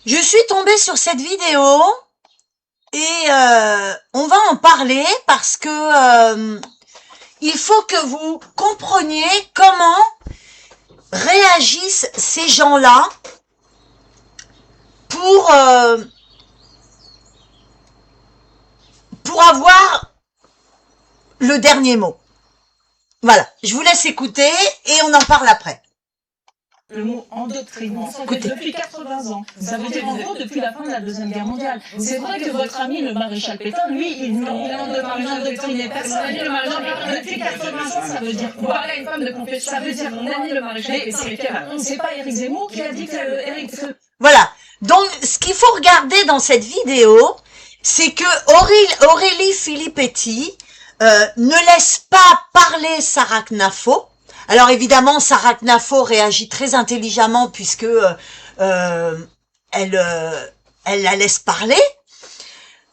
Je suis tombée sur cette vidéo et on va en parler parce que il faut que vous compreniez comment réagissent ces gens-là pour avoir le dernier mot. Voilà, je vous laisse écouter et on en parle après. Le mot endoctrinement, ça fait Écoutez. depuis 80 ans. Ça veut dire en gros depuis la fin de la Deuxième Guerre mondiale. C'est vrai que votre ami, le maréchal Pétain, lui, il endoctriné personne. Le maréchal Pétain, depuis 80 ans, ça veut dire quoi? Une femme de confession. Ça veut dire mon ami, le maréchal Pétain. C'est pas Éric Zemmour qui a dit que Voilà, donc ce qu'il faut regarder dans cette vidéo, c'est que Aurélie Filippetti ne laisse pas parler Sarah Knafo. Alors évidemment, Sarah Knafo réagit très intelligemment puisque elle la laisse parler.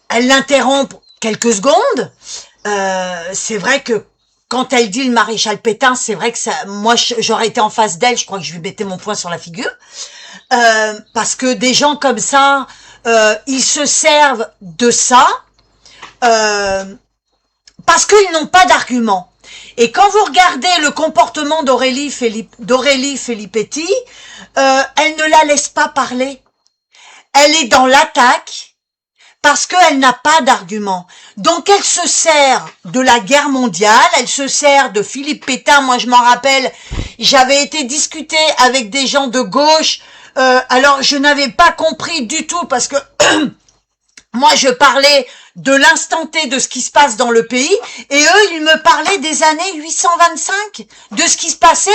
Elle l'interrompt quelques secondes. C'est vrai que quand elle dit le maréchal Pétain, c'est vrai que ça, moi j'aurais été en face d'elle, je crois que je lui mettais mon poing sur la figure. Parce que des gens comme ça, ils se servent de ça parce qu'ils n'ont pas d'argument. Et quand vous regardez le comportement d'Aurélie Filippetti, elle ne la laisse pas parler. Elle est dans l'attaque parce qu'elle n'a pas d'argument. Donc elle se sert de la guerre mondiale, elle se sert de Philippe Pétain. Moi je m'en rappelle, j'avais été discuter avec des gens de gauche, alors je n'avais pas compris du tout parce que moi je parlais de l'instant T de ce qui se passe dans le pays et eux ils me parlaient des années 825, de ce qui se passait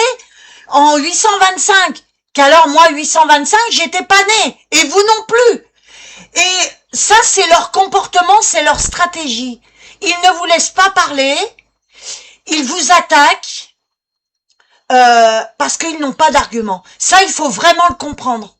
en 825. Qu'alors moi 825 j'étais pas née et vous non plus. Et ça c'est leur comportement, c'est leur stratégie. Ils ne vous laissent pas parler, ils vous attaquent parce qu'ils n'ont pas d'argument. Ça il faut vraiment le comprendre.